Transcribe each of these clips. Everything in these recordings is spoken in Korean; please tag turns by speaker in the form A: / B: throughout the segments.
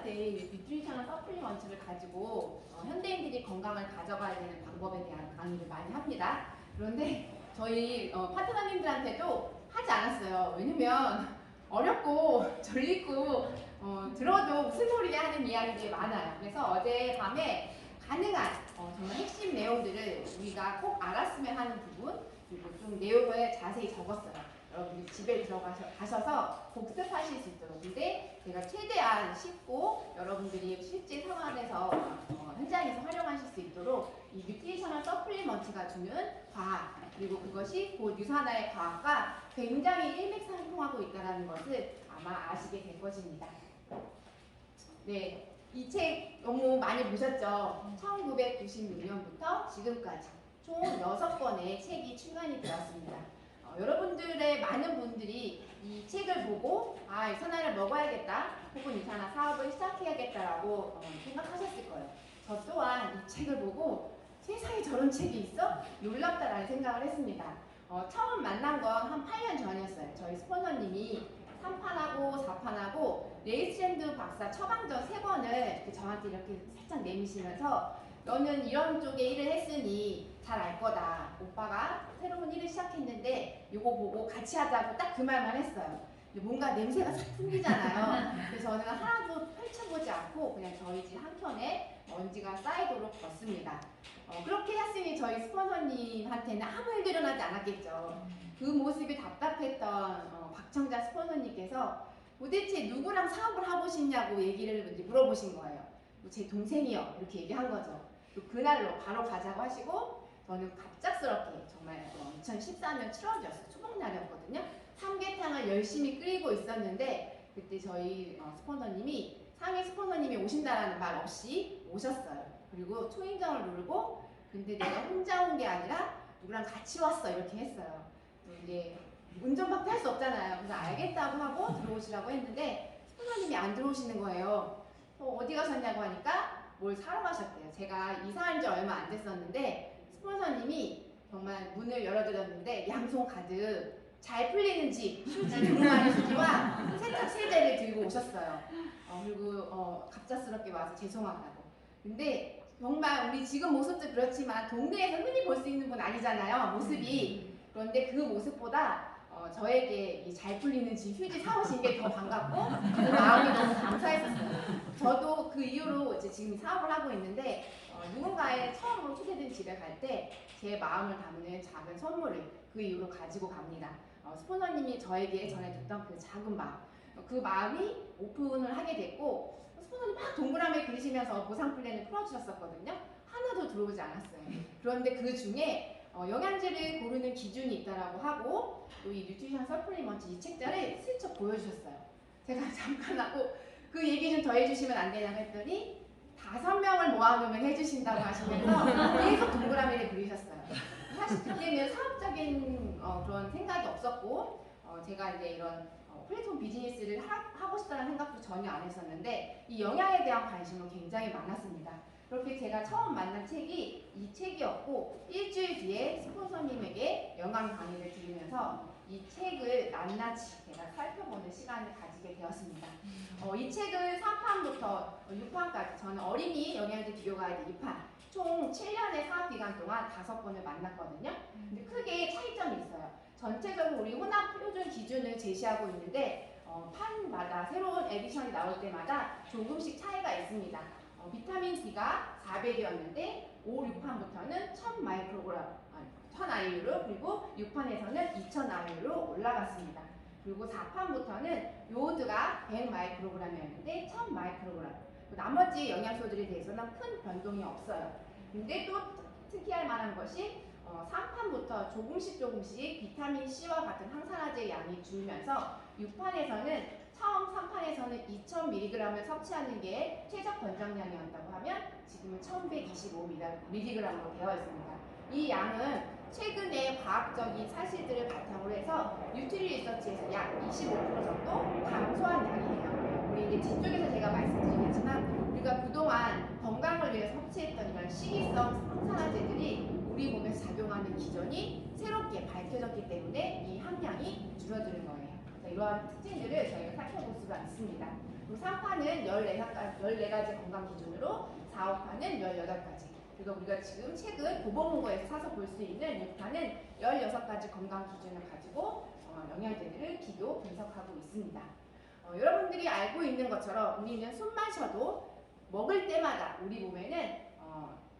A: 데이 뉴트리셔널 서플리먼트를 가지고 현대인들이 건강을 가져가야 되는 방법에 대한 강의를 많이 합니다. 그런데 저희 파트너님들한테도 하지 않았어요. 왜냐면 어렵고 졸리고 들어도 무슨 소리야 하는 이야기들이 많아요. 그래서 어제 밤에 가능한 정말 핵심 내용들을 우리가 꼭 알았으면 하는 부분, 그리고 좀 내용을 자세히 적었어요. 여러분이 집에 들어가셔서 복습하실 수 있도록. 근데 제가 최대한 쉽고 여러분들이 실제 상황에서 현장에서 활용하실 수 있도록 이 뉴트리셔널 서플리먼트가 주는 과학, 그리고 그것이 곧 유산화의 과학과 굉장히 일맥상통하고 있다는 것을 아마 아시게 될 것입니다. 네, 이 책 너무 많이 보셨죠? 1996년부터 지금까지 총 6권의 책이 출간이 되었습니다. 여러분들의 많은 분들이 이 책을 보고 유산화를 먹어야겠다, 혹은 유산화 사업을 시작해야겠다라고 생각하셨을 거예요. 저 또한 이 책을 보고 세상에 저런 책이 있어? 놀랍다라는 생각을 했습니다. 처음 만난 건 한 8년 전이었어요. 저희 스폰서님이 3판하고 4판하고 레이스랜드 박사 처방전 3권을 저한테 이렇게 살짝 내미시면서 너는 이런 쪽에 일을 했으니 잘 알 거다. 오빠가 새로운 일을 시작했는데 이거 보고 같이 하자고 딱 그 말만 했어요. 뭔가 냄새가 싹 풍기잖아요. 그래서 저는 하나도 펼쳐보지 않고 그냥 저희 집 한켠에 먼지가 쌓이도록 뒀습니다. 그렇게 했으니 저희 스폰서님한테는 아무 일도 일어나지 않았겠죠. 그 모습이 답답했던 박청자 스폰서님께서 도대체 누구랑 사업을 하고 싶냐고 얘기를 물어보신 거예요. 제 동생이요, 이렇게 얘기한 거죠. 또 그날로 바로 가자고 하시고, 저는 갑작스럽게 정말 2014년 7월이었어요. 초복날이었거든요. 삼계탕을 열심히 끓이고 있었는데 그때 저희 스폰서님이, 상위 스폰서님이 오신다라는 말 없이 오셨어요. 그리고 초인종을 누르고, 근데 내가 혼자 온 게 아니라 누구랑 같이 왔어, 이렇게 했어요. 이제 운전밖에 할 수 없잖아요. 그래서 알겠다고 하고 들어오시라고 했는데 스폰서님이 안 들어오시는 거예요. 어디 가셨냐고 하니까 뭘 사러 가셨대요. 제가 이사한 지 얼마 안 됐었는데 스폰서님이 정말 문을 열어드렸는데 양손 가득 잘 풀리는 집, 휴지, 두루마리 휴지와 세탁 세제를 들고 오셨어요. 그리고 갑작스럽게 와서 죄송하다고. 근데 정말 우리 지금 모습도 그렇지만 동네에서 흔히 볼 수 있는 분 아니잖아요, 모습이. 그런데 그 모습보다 저에게 이 잘 풀리는 집 휴지 사오신 게 더 반갑고 그 마음이 너무 감사했었어요. 저도 그 이후로 이제 지금 사업을 하고 있는데 누군가의 처음으로 초대된 집에 갈 때 제 마음을 담는 작은 선물을 그 이후로 가지고 갑니다. 스폰서님이 저에게 전해줬던 그 작은 마음, 그 마음이 오픈을 하게 됐고, 스폰서님 막 동그라미 그리시면서 보상 플랜을 풀어주셨었거든요. 하나도 들어오지 않았어요. 그런데 그 중에 영양제를 고르는 기준이 있다라고 하고, 또 이 뉴트리션 서플리먼트 이 책자를 슬쩍 보여주셨어요. 제가 잠깐 하고 그 얘기 좀 더 해주시면 안 되냐고 했더니 5명을 모아놓으면 해주신다고 하시면서 계속 동그라미를 그리셨어요. 사실 그때는 사업적인 그런 생각이 없었고, 제가 이제 이런 플랫폼 비즈니스를 하고 싶다는 생각도 전혀 안 했었는데 이 영양에 대한 관심은 굉장히 많았습니다. 그렇게 제가 처음 만난 책이 이 책이었고, 일주일 뒤에 스폰서님에게 영양 강의를 드리면서 이 책을 낱낱이 제가 살펴보는 시간을 가지게 되었습니다. 이 책을 3판부터 6판까지, 저는 어린이 영양제 비교 가이드 2판, 총 7년의 사업 기간 동안 5번을 만났거든요. 근데 크게 차이점이 있어요. 전체적으로 우리 혼합 표준 기준을 제시하고 있는데 판마다 새로운 에디션이 나올 때마다 조금씩 차이가 있습니다. 비타민 D가 400이었는데 5, 6판부터는 1000IU로, 그리고 6판에서는 2000IU로 올라갔습니다. 그리고 4판부터는 요오드가 100마이크로그램이었는데 1000마이크로그램. 나머지 영양소들에 대해서는 큰 변동이 없어요. 근데 또 특이할 만한 것이 3판부터 조금씩 비타민 C와 같은 항산화제 양이 줄면서 6판에서는 처음 3판에서는 2000mg을 섭취하는 게 최적 권장량이었다고 하면 지금은 1125mg으로 되어 있습니다. 이 양은 최근에 과학적인 사실들을 바탕으로 해서 뉴트리 리서치에서 약 25% 정도 감소한 양이에요. 우리 이제 뒤쪽에서 제가 말씀드리겠지만 우리가 그동안 건강을 위해 섭취했던 이런 식이성 항산화제들이 우리 몸에서 작용하는 기전이 새롭게 밝혀졌기 때문에 이 함량이 줄어드는 거예요. 이러한 특징들을 저희가 살펴볼 수가 있습니다. 그리고 3파는 14가지 건강 기준으로 4, 5파는 18가지. 그리고 우리가 지금 최근 보건문고에서 사서 볼 수 있는 6파는 16가지 건강 기준을 가지고 영양제들을 비교 분석하고 있습니다. 여러분들이 알고 있는 것처럼 우리는 숨 마셔도 먹을 때마다 우리 몸에는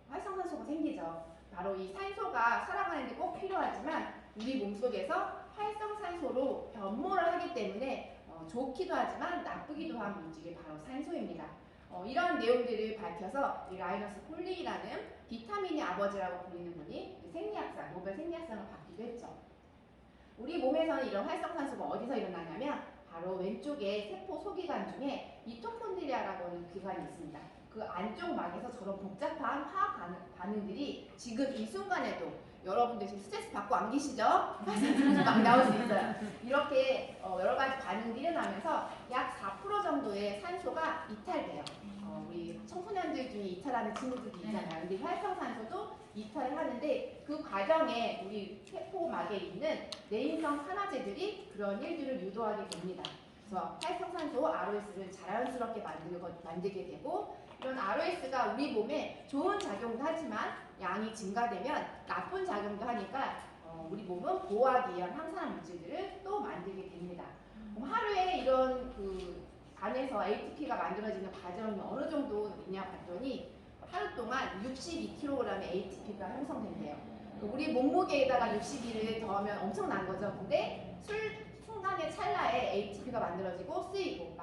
A: 활성산소가 생기죠. 바로 이 산소가 살아가는 데 꼭 필요하지만 우리 몸속에서 활성산소로 변모를 하기 때문에 좋기도 하지만 나쁘기도 한 물질이 바로 산소입니다. 이런 내용들을 밝혀서 이 라이너스 폴리라는 비타민의 아버지라고 불리는 분이 생리학상, 노벨 생리학상을 받기도 했죠. 우리 몸에서는 이런 활성산소가 어디서 일어나냐면 바로 왼쪽에 세포 소기관 중에 미토콘드리아라고 하는 기관이 있습니다. 그 안쪽 막에서 저런 복잡한 화학 반응들이 지금 이 순간에도 여러분들 지금 스트레스 받고 안 계시죠? 활성산소 막 나올 수 있어요. 이렇게 여러 가지 반응들이 일어나면서 약 4% 정도의 산소가 이탈돼요. 우리 청소년들 중에 이탈하는 친구들이 있잖아요. 근데 활성산소도 이탈을 하는데 그 과정에 우리 세포막에 있는 내인성 산화제들이 그런 일들을 유도하게 됩니다. 그래서 활성산소 ROS를 자연스럽게 만들게 되고 이런 ROS가 우리 몸에 좋은 작용도 하지만 양이 증가되면 나쁜 작용도 하니까 우리 몸은 보호하기 위한 항산화 물질들을 또 만들게 됩니다. 하루에 이런 안에서 ATP가 만들어지는 과정이 어느 정도 있냐 봤더니 하루 동안 62kg의 ATP가 형성된대요. 우리 몸무게에다가 62를 더하면 엄청난 거죠. 근데 순간의 찰나에 ATP가 만들어지고 쓰이고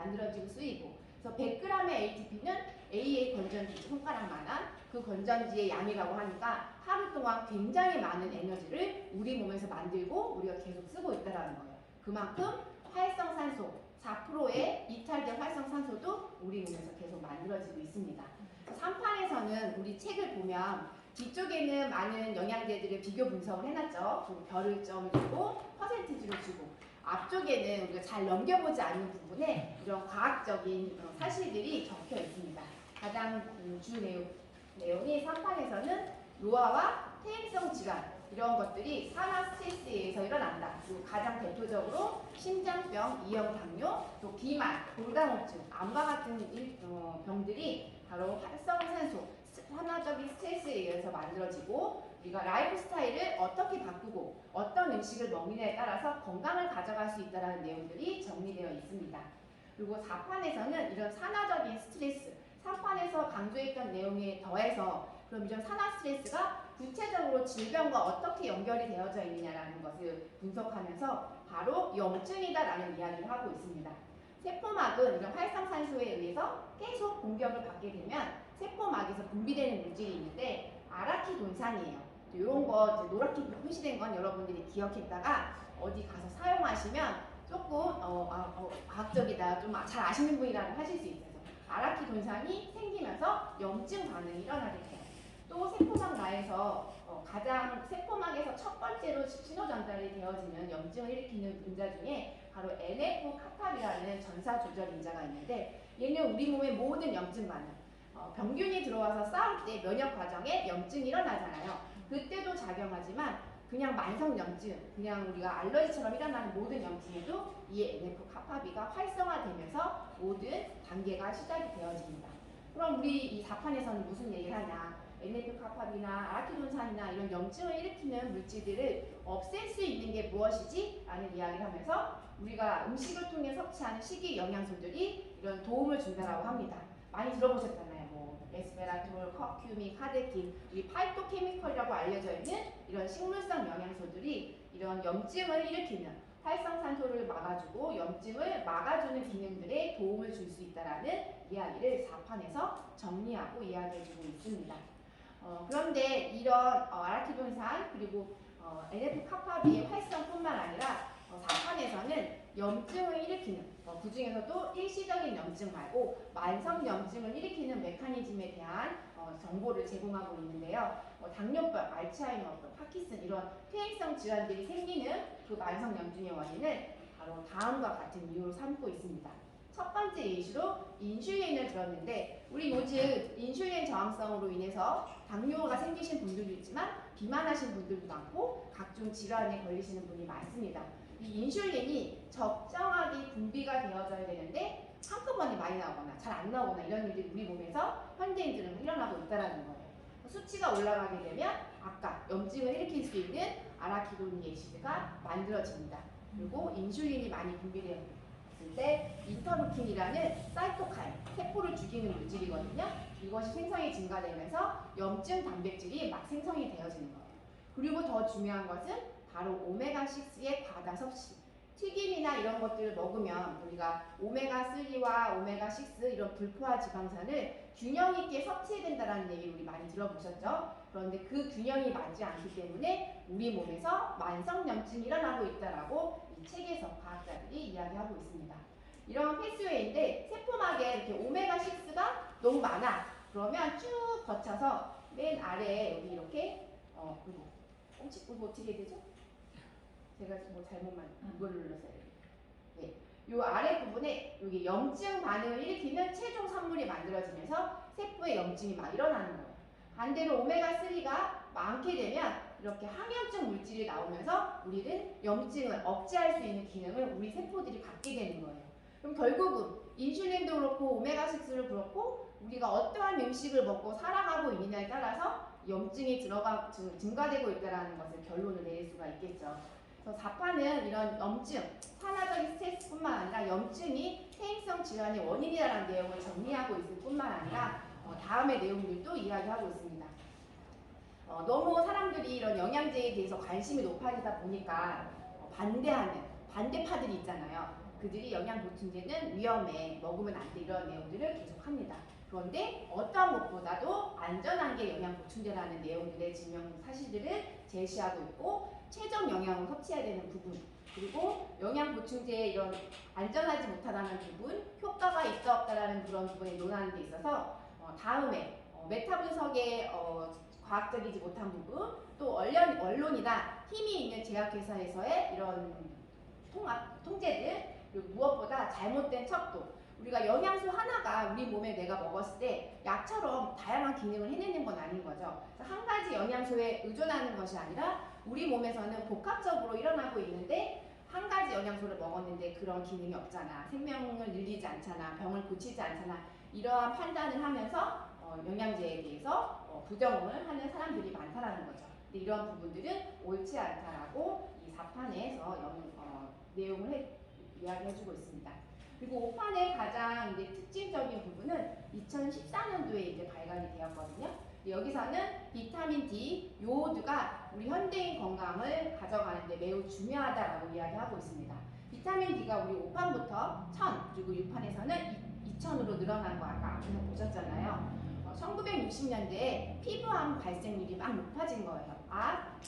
A: 쓰이고 그래서 100g의 ATP는 AA 건전지 손가락만한 그 건전지의 양이라고 하니까 하루 동안 굉장히 많은 에너지를 우리 몸에서 만들고 우리가 계속 쓰고 있다는 거예요. 그만큼 활성산소 4%의 이탈된 활성산소도 우리 몸에서 계속 만들어지고 있습니다. 3판에서는 우리 책을 보면 뒤쪽에는 많은 영양제들을 비교 분석을 해놨죠. 그리고 별을 점을 주고 퍼센티지를 주고 앞쪽에는 우리가 잘 넘겨보지 않는 부분에 이런 과학적인 사실들이 적혀 있습니다. 가장 주 내용이 3판에서는 노화와 퇴행성 질환 이런 것들이 산화 스트레스에 의해서 일어난다. 그리고 가장 대표적으로 심장병, 이형 당뇨, 또 비만, 골다공증, 암과 같은 병들이 바로 활성산소, 산화적인 스트레스에 의해서 만들어지고 우리가 라이프 스타일을 어떻게 바꾸고 어떤 음식을 먹느냐에 따라서 건강을 가져갈 수 있다는 내용들이 정리되어 있습니다. 그리고 4판에서는 이런 산화적인 스트레스, 3판에서 강조했던 내용에 더해서 그럼 이런 산화 스트레스가 구체적으로 질병과 어떻게 연결이 되어져 있느냐라는 것을 분석하면서 바로 염증이다라는 이야기를 하고 있습니다. 세포막은 이런 활성산소에 의해서 계속 공격을 받게 되면 세포막에서 분비되는 물질이 있는데 아라키돈산이에요. 이런 거 노랗게 표시된 건 여러분들이 기억했다가 어디 가서 사용하시면 조금 과학적이다, 좀 잘 아시는 분이라고 하실 수 있어요. 아라키돈산이 생기면서 염증 반응이 일어나게 돼요. 또 세포막 내에서 가장 세포막에서 첫 번째로 신호 전달이 되어지는 염증을 일으키는 분자 중에 바로 NF-카팝이라는 전사 조절 인자가 있는데 얘는 우리 몸의 모든 염증 반응, 병균이 들어와서 싸울 때 면역 과정에 염증이 일어나잖아요. 그때도 작용하지만 그냥 만성 염증, 그냥 우리가 알러지처럼 일어나는 모든 염증에도 이 NF-카팝이가 활성화되면서 모든 단계가 시작이 되어집니다. 그럼 우리 이 4판에서는 무슨 얘기를 하냐? NF-카팝이나 아라키돈산이나 이런 염증을 일으키는 물질들을 없앨 수 있는 게 무엇이지? 라는 이야기를 하면서 우리가 음식을 통해 섭취하는 식이 영양소들이 이런 도움을 준다고 합니다. 많이 들어보셨잖아요. 에스베라톨, 커큐민, 카데킨, 이 파이토케미컬이라고 알려져 있는 이런 식물성 영양소들이 이런 염증을 일으키는 활성산소를 막아주고 염증을 막아주는 기능들에 도움을 줄 수 있다는 이야기를 4판에서 정리하고 이야기해주고 있습니다. 그런데 이런 아라키돈산 그리고 NF-카팝의 활성뿐만 아니라 4판에서는 염증을 일으키는 그 중에서도 일시적인 염증 말고 만성 염증을 일으키는 메커니즘에 대한 정보를 제공하고 있는데요. 당뇨병, 알츠하이머병, 파킨슨 이런 퇴행성 질환들이 생기는 그 만성 염증의 원인은 바로 다음과 같은 이유로 삼고 있습니다. 첫 번째 예시로 인슐린을 들었는데 우리 요즘 인슐린 저항성으로 인해서 당뇨가 생기신 분들도 있지만 비만하신 분들도 많고 각종 질환에 걸리시는 분이 많습니다. 이 인슐린이 적정하게 분비가 되어져야 되는데 한꺼번에 많이 나오거나 잘 안 나오거나 이런 일들이 우리 몸에서 현대인들은 일어나고 있다는 거예요. 수치가 올라가게 되면 아까 염증을 일으킬 수 있는 아라키도니 애시드가 만들어집니다. 그리고 인슐린이 많이 분비되었을 때 인터루킨이라는 사이토카인, 세포를 죽이는 물질이거든요. 이것이 생성이 증가되면서 염증 단백질이 막 생성이 되어지는 거예요. 그리고 더 중요한 것은 바로 오메가6의 과다 섭취. 튀김이나 이런 것들을 먹으면 우리가 오메가3와 오메가6 이런 불포화 지방산을 균형 있게 섭취해야 된다는 얘기를 우리 많이 들어보셨죠? 그런데 그 균형이 맞지 않기 때문에 우리 몸에서 만성염증이 일어나고 있다라고 이 책에서 과학자들이 이야기하고 있습니다. 이런 패스웨이인데 세포막에 이렇게 오메가6가 너무 많아. 그러면 쭉 거쳐서 맨 아래에 여기 이렇게 이거 어떻게 되죠? 제가 뭐 잘못만 이걸 눌렀어요. 네. 요 아래 부분에 여기 염증 반응을 일으키는 최종 산물이 만들어지면서 세포에 염증이 막 일어나는 거예요. 반대로 오메가3가 많게 되면 이렇게 항염증 물질이 나오면서 우리는 염증을 억제할 수 있는 기능을 우리 세포들이 갖게 되는 거예요. 그럼 결국은 인슐린도 그렇고 오메가6를 그렇고 우리가 어떠한 음식을 먹고 살아가고 있느냐에 따라서 염증이 증가되고 있다는 것을 결론을 내릴 수가 있겠죠. 그래서 4파는 이런 염증, 산화적인 스트레스뿐만 아니라 염증이 퇴행성 질환의 원인이라는 내용을 정리하고 있을 뿐만 아니라 다음의 내용들도 이야기하고 있습니다. 너무 사람들이 이런 영양제에 대해서 관심이 높아지다 보니까 반대하는 반대파들이 있잖아요. 그들이 영양보충제는 위험해, 먹으면 안 돼 이런 내용들을 계속합니다. 그런데 어떠한 것보다도 안전한 게 영양보충제라는 내용들의 증명 사실들을 제시하고 있고 최적 영양을 섭취해야 되는 부분 그리고 영양보충제의 이런 안전하지 못하다는 부분 효과가 있다 없다라는 그런 부분에 논하는 데 있어서 다음에 메타 분석의 과학적이지 못한 부분 또 언론이나 힘이 있는 제약회사에서의 이런 통제들 그리고 무엇보다 잘못된 척도 우리가 영양소 하나가 우리 몸에 내가 먹었을 때 약처럼 다양한 기능을 해내는 건 아닌 거죠. 한 가지 영양소에 의존하는 것이 아니라 우리 몸에서는 복합적으로 일어나고 있는데 한 가지 영양소를 먹었는데 그런 기능이 없잖아. 생명을 늘리지 않잖아. 병을 고치지 않잖아. 이러한 판단을 하면서 영양제에 대해서 부정을 하는 사람들이 많다라는 거죠. 근데 이런 부분들은 옳지 않다라고 이 4판에서 내용을 이야기해주고 있습니다. 그리고 5판의 가장 이제 특징적인 부분은 2014년도에 이제 발간이 되었거든요. 여기서는 비타민 D, 요오드가 우리 현대인 건강을 가져가는데 매우 중요하다라고 이야기하고 있습니다. 비타민 D가 우리 5판부터 1000 그리고 6판에서는 2000으로 늘어난 거 아까 앞에서 보셨잖아요. 1960년대에 피부암 발생률이 막 높아진 거예요.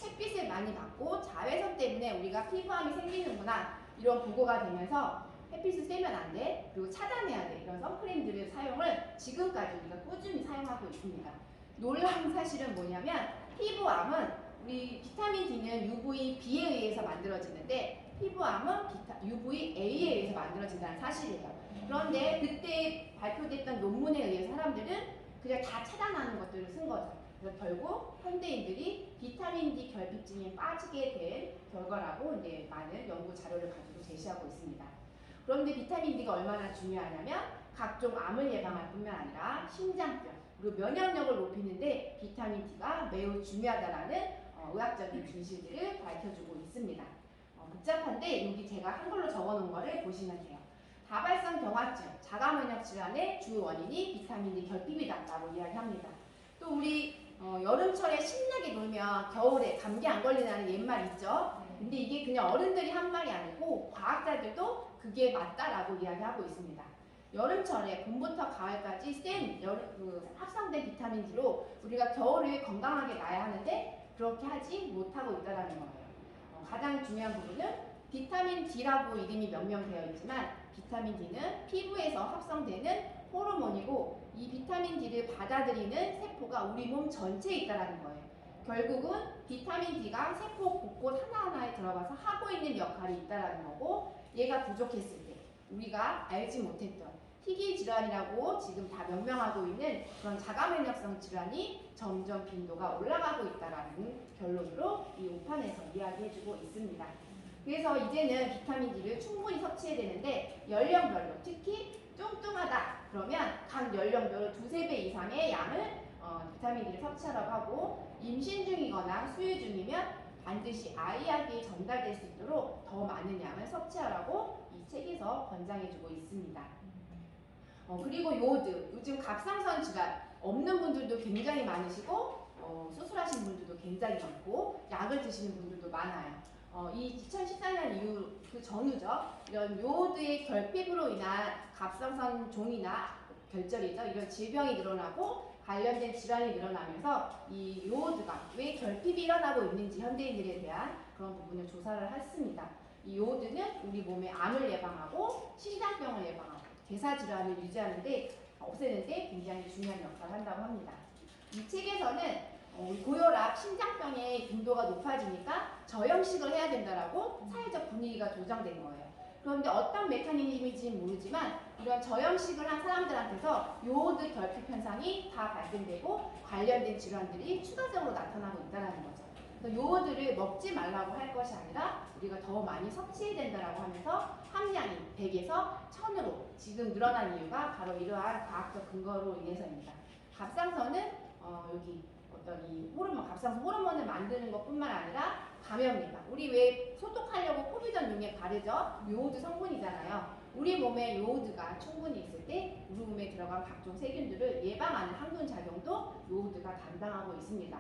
A: 햇빛을 많이 받고 자외선 때문에 우리가 피부암이 생기는구나 이런 보고가 되면서 햇빛을 쐬면 안 돼. 그리고 차단해야 돼. 이런 선크림들의 사용을 지금까지 우리가 꾸준히 사용하고 있습니다. 놀라운 사실은 뭐냐면 피부암은 우리 비타민 D는 UVB에 의해서 만들어지는데 피부암은 UVA에 의해서 만들어진다는 사실이에요. 그런데 그때 발표됐던 논문에 의해서 사람들은 그냥 다 차단하는 것들을 쓴 거죠. 그래서 결국 현대인들이 비타민 D 결핍증에 빠지게 된 결과라고 이제 많은 연구 자료를 가지고 제시하고 있습니다. 그런데 비타민 D가 얼마나 중요하냐면 각종 암을 예방할 뿐만 아니라 심장병 그리고 면역력을 높이는데 비타민 D가 매우 중요하다라는 의학적인 진실들을 밝혀주고 있습니다. 복잡한데 여기 제가 한글로 적어놓은 거를 보시면 돼요. 다발성 경화증, 자가면역 질환의 주 원인이 비타민 D 결핍이다라고 이야기합니다. 또 우리 여름철에 신나게 놀면 겨울에 감기 안 걸리는 옛말 있죠? 근데 이게 그냥 어른들이 한 말이 아니고 과학자들도 그게 맞다라고 이야기하고 있습니다. 여름철에 봄부터 가을까지 센 합성된 비타민 D로 우리가 겨울을 건강하게 나야 하는데 그렇게 하지 못하고 있다는 거예요. 가장 중요한 부분은 비타민 D라고 이름이 명명되어 있지만 비타민 D는 피부에서 합성되는 호르몬이고 이 비타민 D를 받아들이는 세포가 우리 몸 전체에 있다는 거예요. 결국은 비타민 D가 세포 곳곳 하나하나에 들어가서 하고 있는 역할이 있다는 거고 얘가 부족했을 때 우리가 알지 못했던 희귀 질환이라고 지금 다 명명하고 있는 그런 자가면역성 질환이 점점 빈도가 올라가고 있다라는 결론으로 이 5판에서 이야기해주고 있습니다. 그래서 이제는 비타민 D를 충분히 섭취해야 되는데 연령별로 특히 뚱뚱하다 그러면 각 연령별로 2~3배 이상의 양을 비타민 D를 섭취하라고 하고 임신 중이거나 수유 중이면 반드시 아이에게 전달될 수 있도록 더 많은 양을 섭취하라고 이 책에서 권장해주고 있습니다. 그리고 요오드, 요즘 갑상선 질환 없는 분들도 굉장히 많으시고 수술하신 분들도 굉장히 많고 약을 드시는 분들도 많아요. 이 2014년 이후 그 전후죠. 이런 요오드의 결핍으로 인한 갑상선 종이나 결절이죠. 이런 질병이 늘어나고 관련된 질환이 늘어나면서 이 요오드가 왜 결핍이 일어나고 있는지 현대인들에 대한 그런 부분을 조사를 했습니다. 이 요오드는 우리 몸의 암을 예방하고 심장병을 예방하고 대사 질환을 유지하는데 없애는데 굉장히 중요한 역할을 한다고 합니다. 이 책에서는 고혈압, 심장병의 빈도가 높아지니까 저염식을 해야 된다라고 사회적 분위기가 조장된 거예요. 그런데 어떤 메커니즘인지는 모르지만 이런 저염식을 한 사람들한테서 요오드 결핍 현상이 다 발생되고 관련된 질환들이 추가적으로 나타나고 있다는 거죠. 그래서 요오드를 먹지 말라고 할 것이 아니라 우리가 더 많이 섭취해야 된다라고 하면서 함량이 100에서 1000으로 지금 늘어난 이유가 바로 이러한 과학적 근거로 인해서입니다. 갑상선은 여기 어떤 이 호르몬, 갑상선 호르몬을 만드는 것뿐만 아니라 감염리가 우리 왜 소독하려고 포비전 용에 바르죠? 요오드 성분이잖아요. 우리 몸에 요오드가 충분히 있을 때 우리 몸에 들어간 각종 세균들을 예방하는 항균 작용도 요오드가 담당하고 있습니다.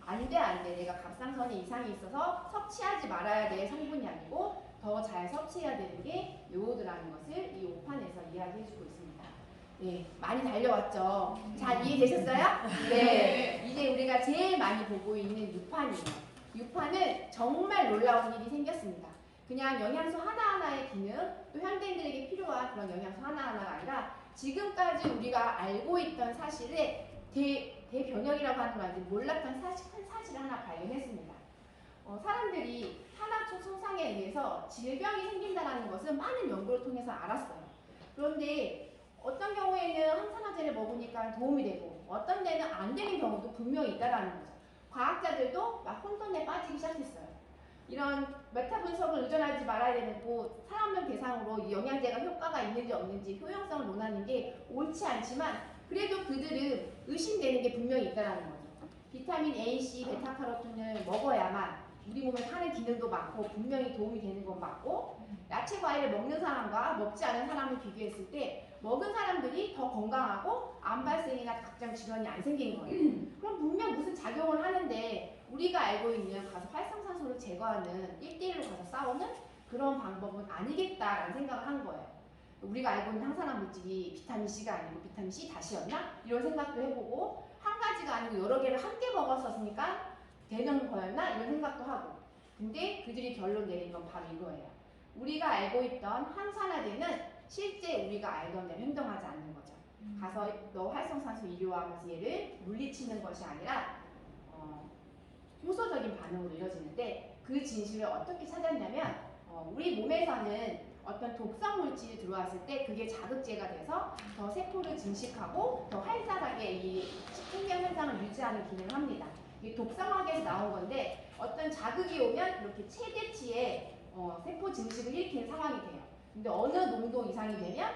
A: 안 돼. 내가 갑상선에 이상이 있어서 섭취하지 말아야 될 성분이 아니고 더 잘 섭취해야 되는 게 요오드라는 것을 이 5판에서 이야기해주고 있습니다. 네, 많이 달려왔죠. 잘 이해되셨어요? 네, 이제 우리가 제일 많이 보고 있는 6판이에요. 6판은 정말 놀라운 일이 생겼습니다. 그냥 영양소 하나하나의 기능, 또 현대인들에게 필요한 그런 영양소 하나하나가 아니라 지금까지 우리가 알고 있던 사실에 대변형이라고 하는 건 아닌데 몰랐던 큰 사실을 하나 발견했습니다. 사람들이 산화초 손상에 의해서 질병이 생긴다는 것은 많은 연구를 통해서 알았어요. 그런데 어떤 경우에는 항산화제를 먹으니까 도움이 되고 어떤 데는 안 되는 경우도 분명히 있다는 거죠. 과학자들도 막 혼돈에 빠지기 시작했어요. 이런 메타 분석을 의존하지 말아야 되고 사람들 대상으로 이 영양제가 효과가 있는지 없는지 효용성을 논하는 게 옳지 않지만 그래도 그들은 의심되는 게 분명히 있다는 거죠. 비타민 A, C, 베타카로틴을 먹어야만 우리 몸에 하는 기능도 많고 분명히 도움이 되는 건 맞고 야채 과일을 먹는 사람과 먹지 않은 사람을 비교했을 때 먹은 사람들이 더 건강하고 암 발생이나 각종 질환이 안 생기는 거예요. 그럼 분명 무슨 작용을 하는데 우리가 알고 있는 가서 활성산소를 제거하는 1대1로 가서 싸우는 그런 방법은 아니겠다라는 생각을 한 거예요. 우리가 알고 있는 항산화 물질이 비타민 C가 아니고 비타민 C 다시였나? 이런 생각도 해보고 한 가지가 아니고 여러 개를 함께 먹었었으니까 되는 거였나? 이런 생각도 하고 근데 그들이 결론 내린 건 바로 이거예요. 우리가 알고 있던 항산화제는 실제 우리가 알던 대로 행동하지 않는 거죠. 가서 너 활성산소 이료하면서 얘를 물리치는 것이 아니라 효소적인 반응으로 이루어지는데 그 진실을 어떻게 찾았냐면 우리 몸에서는 어떤 독성 물질이 들어왔을 때 그게 자극제가 돼서 더 세포를 증식하고 더 활발하게 이 생명 현상을 유지하는 기능을 합니다. 이게 독성학에서 나온 건데 어떤 자극이 오면 이렇게 최대치의 세포 증식을 일으키는 상황이 돼요. 근데 어느 농도 이상이 되면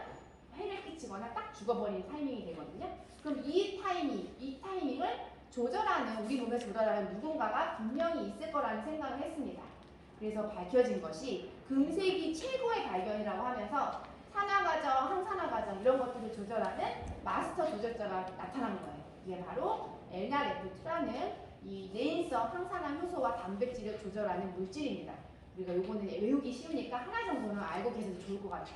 A: 해를 끼치거나 딱 죽어버리는 타이밍이 되거든요. 그럼 이 타이밍을 조절하는 우리 몸에 조절하는 누군가가 분명히 있을 거라는 생각을 했습니다. 그래서 밝혀진 것이 금세기 최고의 발견이라고 하면서 산화과정, 항산화과정 이런 것들을 조절하는 마스터 조절자가 나타난 거예요. 이게 바로 NRF2라는 이 내인성 항산화 효소와 단백질을 조절하는 물질입니다. 우리가 요거는 외우기 쉬우니까 하나 정도는 알고 계셔도 좋을 것 같아요.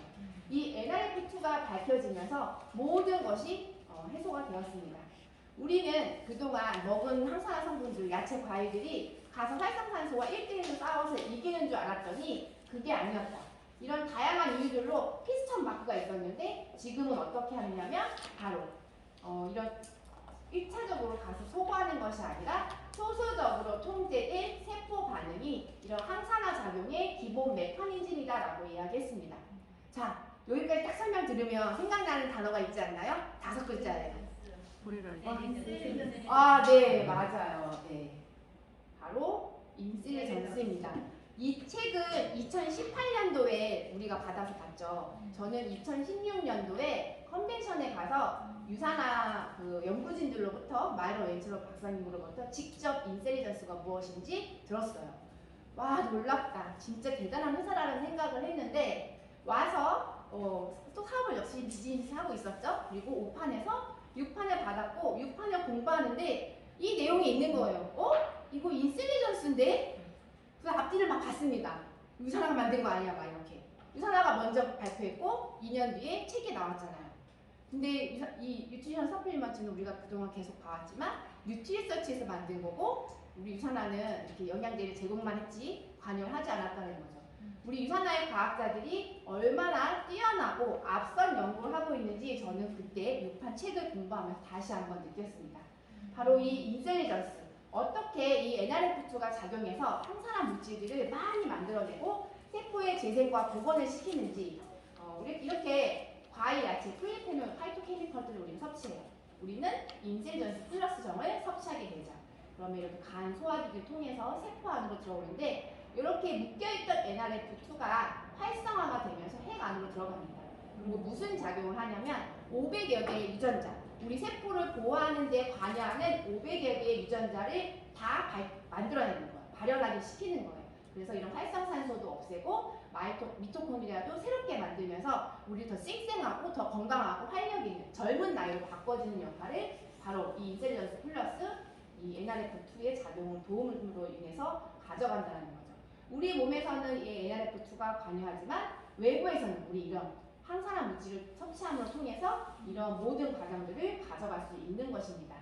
A: 이 NRF2가 밝혀지면서 모든 것이 해소가 되었습니다. 우리는 그동안 먹은 항산화 성분들, 야채, 과일들이 가서 활성산소와 1대1로 싸워서 이기는 줄 알았더니 그게 아니었다. 이런 다양한 이유들로 피스톤 마크가 있었는데 지금은 어떻게 하느냐면 바로 이런 1차적으로 가서 소거하는 것이 아니라 소수적으로 통제된 세포 반응이 이런 항산화 작용의 기본 메커니즘이다라고 이야기했습니다. 자, 여기까지 딱 설명 들으면 생각나는 단어가 있지 않나요? 5글자예요. 네, 맞아요. 네. 바로 인셀전스입니다. 이 책은 2018년도에 우리가 받아서 봤죠. 저는 2016년도에 컨벤션에 가서 유산화 연구진들로부터 마이런 웨이츠럽 박사님으로부터 직접 인셀리전스가 무엇인지 들었어요. 와, 놀랍다. 진짜 대단한 회사라는 생각을 했는데 와서 또 사업을 역시 비즈니스 하고 있었죠. 그리고 5판에서 6판을 받았고 6판을 공부하는데 이 내용이 있는 거예요. 이거 인셀리전스인데? 그래서 앞뒤를 막 봤습니다. 유산화가 만든 거 아니야, 막 이렇게. 유산화가 먼저 발표했고 2년 뒤에 책이 나왔잖아요. 근데 이 뉴트리션 서플리먼트는 우리가 그동안 계속 봐왔지만 뉴트리서치에서 만든 거고 우리 유산화는 이렇게 영양제를 제공만 했지 관여를 하지 않았다는 거죠. 우리 유산화의 과학자들이 얼마나 뛰어나고 앞선 연구를 하고 있는지 저는 그때 6판 책을 공부하면서 다시 한번 느꼈습니다. 바로 이 인셀리전스, 어떻게 이 NRF2가 작용해서 항산화 물질들을 많이 만들어내고 세포의 재생과 복원을 시키는지 이렇게 과일, 야채, 플리페놀, 파이토케미컬들을 우리는 섭취해요. 우리는 인셀전스 플러스 정을 섭취하게 되죠. 그러면 이렇게 간 소화기를 통해서 세포 안으로 들어오는데 이렇게 묶여있던 NRF2가 활성화가 되면서 핵 안으로 들어갑니다. 그리고 무슨 작용을 하냐면 500여 개의 유전자, 우리 세포를 보호하는 데 관여하는 500여 개의 유전자를 다 만들어내는 거예요. 발현하게 시키는 거예요. 그래서 이런 활성산소도 없애고 미토콘드리아도 새롭게 만들면서 우리 더 쌩쌩하고 더 건강하고 활력 있는 젊은 나이로 바꿔주는 역할을 바로 이 인셀리전스 플러스 이 NRF2의 도움으로 인해서 가져간다는 거죠. 우리 몸에서는 이 NRF2가 관여하지만 외부에서는 우리 이런 항산화 물질을 섭취함으로 통해서 이런 모든 과정들을 가져갈 수 있는 것입니다.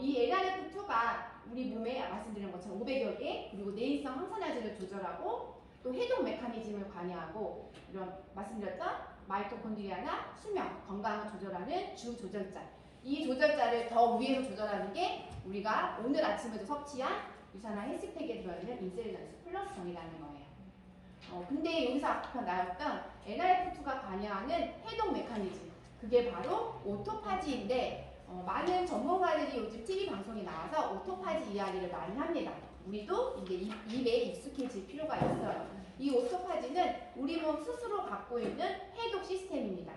A: 이 NRF2가 우리 몸에 말씀드린 것처럼 500여 개, 그리고 내인성 항산화제를 조절하고 또 해독 메커니즘을 관여하고 이런 말씀드렸던 마이토콘드리아나 수명, 건강을 조절하는 주 조절자. 이 조절자를 더 위에서 조절하는 게 우리가 오늘 아침에도 섭취한 유산화 헬스팩에 들어있는 인셀리전스 플러스 정이라는 거예요. 근데 여기서 아까 나왔던 NRF2가 관여하는 해독 메커니즘, 그게 바로 오토파지인데 많은 전문가들이 요즘 TV 방송에 나와서 오토파지 이야기를 많이 합니다. 우리도 이제 입에 익숙해질 필요가 있어요. 이 오토파지는 우리 몸 스스로 갖고 있는 해독 시스템입니다.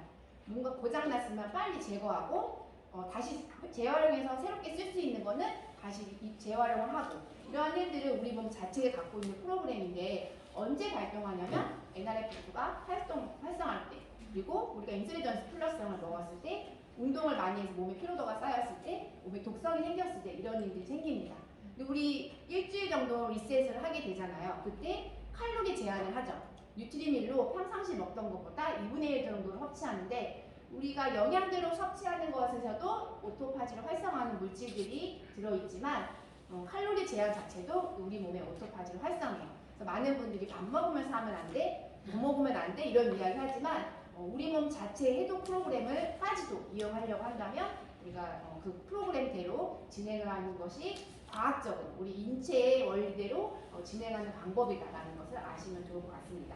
A: 뭔가 고장났으면 빨리 제거하고 다시 재활용해서 새롭게 쓸 수 있는 거는 다시 재활용을 하고, 이러한 일들을 우리 몸 자체가 갖고 있는 프로그램인데 언제 발동하냐면 NRF2가 활성할 때, 그리고 우리가 인슐린전스 플러스형을 먹었을 때, 운동을 많이 해서 몸에 피로도가 쌓였을 때, 몸에 독성이 생겼을 때 이런 일들이 생깁니다. 근데 우리 일주일 정도 리셋을 하게 되잖아요. 그때 칼로리 제한을 하죠. 뉴트리밀로 평상시 먹던 것보다 2분의 1 정도를 섭취하는데, 우리가 영양제로 섭취하는 것에서도 오토파지를 활성화하는 물질들이 들어있지만 칼로리 제한 자체도 우리 몸의 오토파지를 활성해요. 그래서 많은 분들이 밥 먹으면서 하면 안 돼, 뭐 먹으면 안 돼 이런 이야기 하지만 우리 몸 자체의 해독 프로그램을까지도 이용하려고 한다면 우리가 그 프로그램대로 진행을 하는 것이 과학적으로 우리 인체의 원리대로 진행하는 방법이다라는 것을 아시면 좋을 것 같습니다.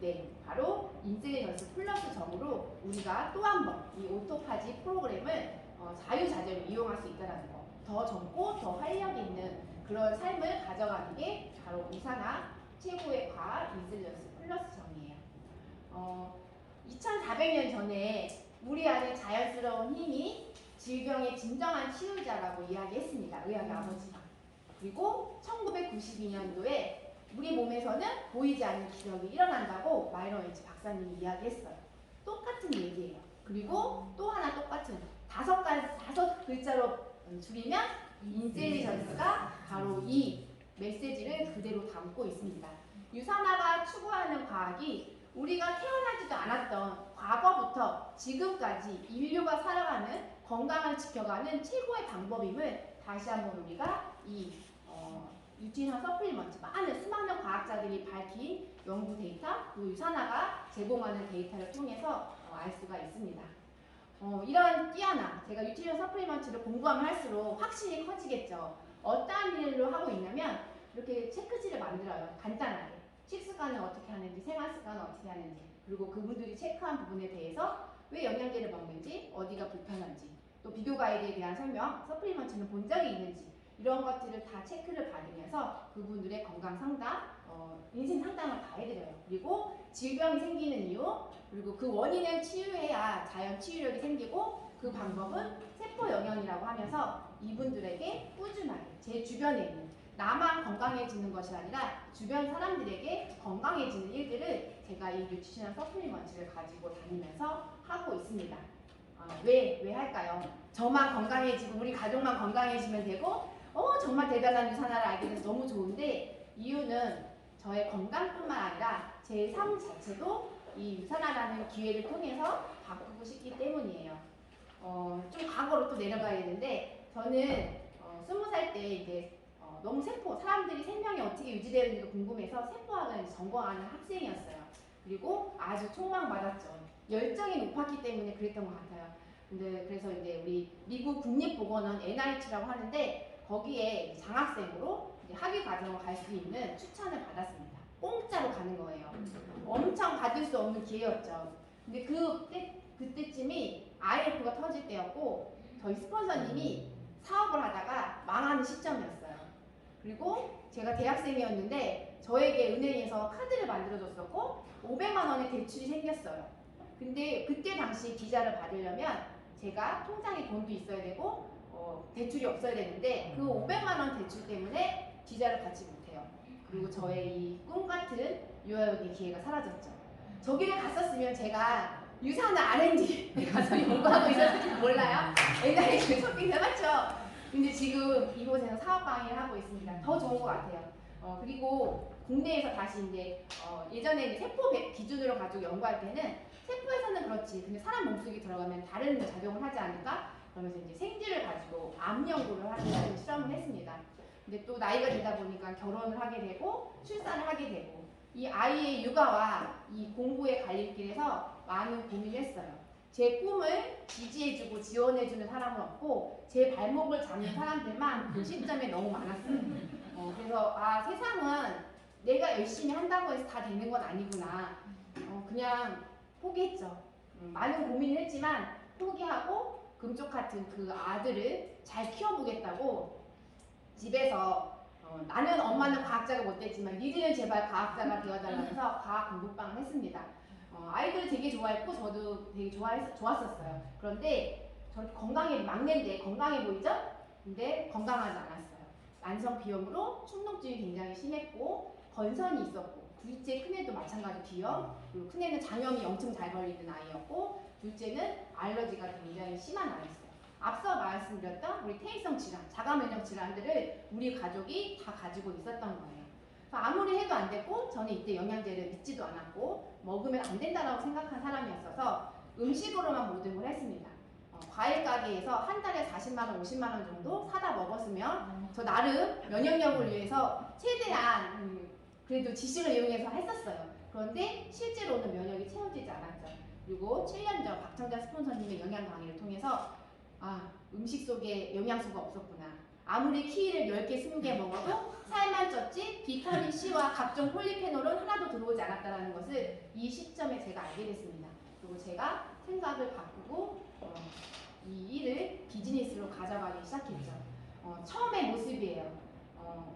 A: 네, 바로 인슐린전스 플러스 점으로 우리가 또 한 번 이 오토파지 프로그램을 자유자재로 이용할 수 있다는 거, 더 젊고 더 활력 있는 그런 삶을 가져가는 게 바로 유산화 최고의 과학 인슐린전스 플러스 점이에요. 2400년 전에 우리 안에 자연스러운 힘이 질병의 진정한 치유자라고 이야기했습니다. 의학의 아버지가. 그리고 1992년도에 우리 몸에서는 보이지 않는 기적이 일어난다고 마이런 웨이츠 박사님이 이야기했어요. 똑같은 얘기예요. 그리고 또 하나 똑같은 다섯 글자로 줄이면 인셀리전스가 바로 이 메시지를 그대로 담고 있습니다. 유산화가 추구하는 과학이 우리가 태어나지도 않았던 과거부터 지금까지 인류가 살아가는 건강을 지켜가는 최고의 방법임을 다시 한번 우리가 이 뉴트리션 서플리먼트, 수많은 과학자들이 밝힌 연구 데이터, 그 유산화가 제공하는 데이터를 통해서 알 수가 있습니다. 이런 뛰어난, 제가 뉴트리션 서플리먼트를 공부하면 할수록 확신이 커지겠죠. 어떠한 일로 하고 있냐면 이렇게 체크지를 만들어요. 간단하게. 식습관 습관을 어떻게 하는지, 생활 습관을 어떻게 하는지, 그리고 그분들이 체크한 부분에 대해서 왜 영양제를 먹는지, 어디가 불편한지, 또 비교 가이드에 대한 설명, 서플리먼트는 본 적이 있는지, 이런 것들을 다 체크를 받으면서 그분들의 건강 상담, 인생 상담을 다 해드려요. 그리고 질병이 생기는 이유, 그리고 그 원인을 치유해야 자연 치유력이 생기고, 그 방법은 세포 영양이라고 하면서 이분들에게 꾸준하게 제 주변에 있는, 나만 건강해지는 것이 아니라 주변 사람들에게 건강해지는 일들을 제가 이 뉴트리셔널 서플리먼트를 가지고 다니면서 하고 있습니다. 왜 할까요? 저만 건강해지고 우리 가족만 건강해지면 되고 정말 대단한 유산화를 알게 돼서 너무 좋은데, 이유는 저의 건강뿐만 아니라 제 삶 자체도 이 유산화라는 기회를 통해서 바꾸고 싶기 때문이에요. 좀 과거로 또 내려가야 되는데, 저는 20살 때 이제 너무 사람들이 생명이 어떻게 유지되는지가 궁금해서 세포학을 전공하는 학생이었어요. 그리고 아주 촉망받았죠. 열정이 높았기 때문에 그랬던 것 같아요. 근데 그래서 이제 우리 미국 국립보건원 NIH라고 하는데, 거기에 장학생으로 이제 학위 과정을 갈 수 있는 추천을 받았습니다. 공짜로 가는 거예요. 엄청 받을 수 없는 기회였죠. 근데 그때쯤이 IMF가 터질 때였고, 저희 스폰서님이 사업을 하다가 망하는 시점이었어요. 그리고 제가 대학생이었는데 저에게 은행에서 카드를 만들어줬었고 500만 원의 대출이 생겼어요. 근데 그때 당시 비자를 받으려면 제가 통장에 돈도 있어야 되고 대출이 없어야 되는데, 그 500만 원 대출 때문에 비자를 받지 못해요. 그리고 저의 이 꿈같은 유아역의 기회가 사라졌죠. 저기를 갔었으면 제가 유산화 R&D에 가서 연구하고 있었을지 몰라요. 옛날에 그 쇼핑 해봤죠. 근데 지금 이곳에서 사업 강의를 하고 있습니다. 더 좋은 것 같아요. 그리고 국내에서 다시 이제 예전에 이제 세포 기준으로 가지고 연구할 때는 세포에서는 그렇지, 근데 사람 몸속에 들어가면 다른 작용을 하지 않을까? 그러면서 이제 생쥐를 가지고 암 연구를 하는 실험을 했습니다. 근데 또 나이가 되다 보니까 결혼을 하게 되고 출산을 하게 되고, 이 아이의 육아와 이 공부의 갈림길에서 많은 고민을 했어요. 제 꿈을 지지해주고 지원해주는 사람은 없고 제 발목을 잡는 사람들만 그 시점에 너무 많았어요. 그래서 세상은 내가 열심히 한다고 해서 다 되는 건 아니구나. 그냥 포기했죠. 많은 고민을 했지만 포기하고 금쪽 같은 그 아들을 잘 키워보겠다고 집에서 나는 엄마는 과학자가 못 됐지만 니들은 제발 과학자가 되어달라면서 과학 공부방을 했습니다. 아이들 되게 좋아했고 저도 되게 좋았었어요. 그런데 저 막내인데 건강해 보이죠? 근데 건강하지 않았어요. 만성 비염으로 충동증이 굉장히 심했고 건선이 있었고, 둘째 큰애도 마찬가지 비염, 그리고 큰애는 장염이 엄청 잘 걸리는 아이였고, 둘째는 알러지가 굉장히 심한 아이였어요. 앞서 말씀드렸던 우리 퇴행성 질환, 자가면역 질환들을 우리 가족이 다 가지고 있었던 거예요. 아무리 해도 안 됐고, 저는 이때 영양제를 믿지도 않았고 먹으면 안 된다고 생각한 사람이었어서 음식으로만 모든 걸 했습니다. 과일 가게에서 한 달에 40만 원, 50만 원 정도 사다 먹었으면 저 나름 면역력을 위해서 최대한 그래도 지식을 이용해서 했었어요. 그런데 실제로는 면역이 채워지지 않았죠. 그리고 7년 전 박정자 스폰서님의 영양 강의를 통해서 음식 속에 영양소가 없었구나. 아무리 키위를 10개, 20개 먹어도 살만 쪘지 비타민 C와 각종 폴리페놀은 하나도 들어오지 않았다는 것을 이 시점에 제가 알게 됐습니다. 그리고 제가 생각을 바꾸고 이 일을 비즈니스로 가져가기 시작했죠. 처음의 모습이에요.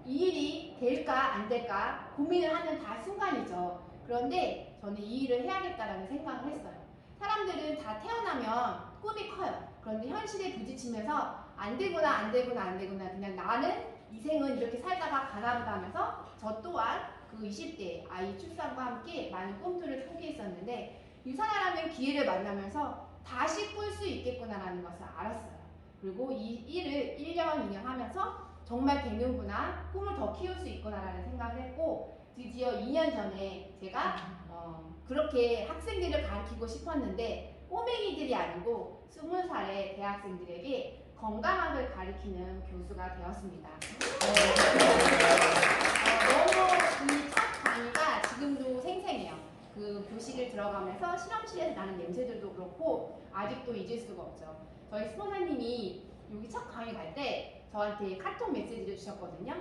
A: 이 일이 될까 안 될까 고민을 하는 다 순간이죠. 그런데 저는 이 일을 해야겠다라는 생각을 했어요. 사람들은 다 태어나면 꿈이 커요. 그런데 현실에 부딪히면서 안 되구나 그냥 나는 이 생은 이렇게 살다가 가나보다 하면서 저 또한 그 20대 아이 출산과 함께 많은 꿈들을 포기했었는데, 유산화라는 기회를 만나면서 다시 꿀 수 있겠구나라는 것을 알았어요. 그리고 이 일을 1년, 2년 하면서 정말 되는구나, 꿈을 더 키울 수 있구나라는 생각을 했고, 드디어 2년 전에 제가 그렇게 학생들을 가르치고 싶었는데 꼬맹이들이 아니고 20살의 대학생들에게 건강학을 가르치는 교수가 되었습니다. 너무 이 첫 강의가 지금도 생생해요. 그 교실을 들어가면서 실험실에서 나는 냄새들도 그렇고 아직도 잊을 수가 없죠. 저희 스폰서님이 여기 첫 강의 갈 때 저한테 카톡 메시지를 주셨거든요.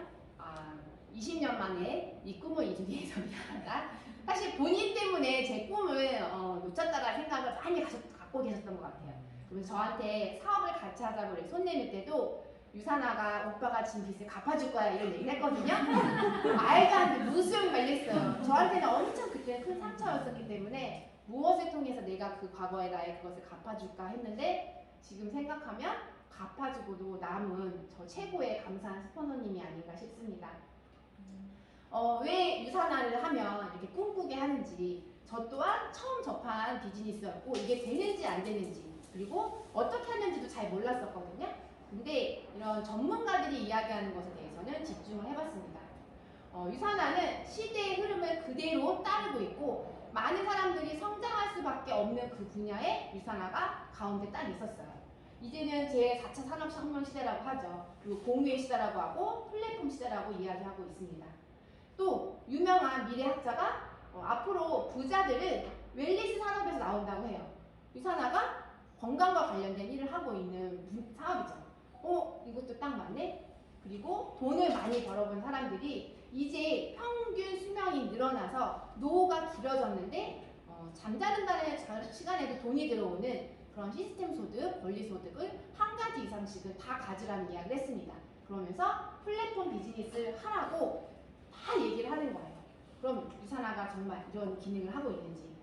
A: 20년 만에 이 꿈을 이루기 위해서 감사합니다. 사실 본인 때문에 제 꿈을 놓쳤다라는 생각을 많이 갖고 계셨던 것 같아요. 그래서 저한테 사업을 같이 하자고 손 내밀 때도 유산아가 오빠가 진 빚을 갚아줄 거야 이런 얘기를 했거든요. 말도 안 돼, 무슨 말렸어요. 저한테는 엄청 그때 큰 상처였었기 때문에 무엇을 통해서 내가 그 과거의 나의 그것을 갚아줄까 했는데 지금 생각하면 갚아주고도 남은 저 최고의 감사한 스포너님이 아닌가 싶습니다. 왜 유산화를 하면 이렇게 꿈꾸게 하는지 저 또한 처음 접한 비즈니스였고 이게 되는지 안 되는지 그리고 어떻게 하는지도 잘 몰랐었거든요. 근데 이런 전문가들이 이야기하는 것에 대해서는 집중을 해봤습니다. 유산화는 시대의 흐름을 그대로 따르고 있고 많은 사람들이 성장할 수밖에 없는 그 분야에 유산화가 가운데 딱 있었어요. 이제는 제4차 산업혁명 시대라고 하죠. 그리고 공유의 시대라고 하고 플랫폼 시대라고 이야기하고 있습니다. 또 유명한 미래학자가 앞으로 부자들은 웰니스 산업에서 나온다고 해요. 유산화가 건강과 관련된 일을 하고 있는 사업이죠. 이것도 딱 맞네? 그리고 돈을 많이 벌어본 사람들이 이제 평균 수명이 늘어나서 노후가 길어졌는데 잠자는다는 시간에도 돈이 들어오는 그런 시스템 소득, 권리 소득을 한 가지 이상씩은 다 가지라는 이야기를 했습니다. 그러면서 플랫폼 비즈니스를 하라고 다 얘기를 하는 거예요. 그럼 유산화가 정말 이런 기능을 하고 있는지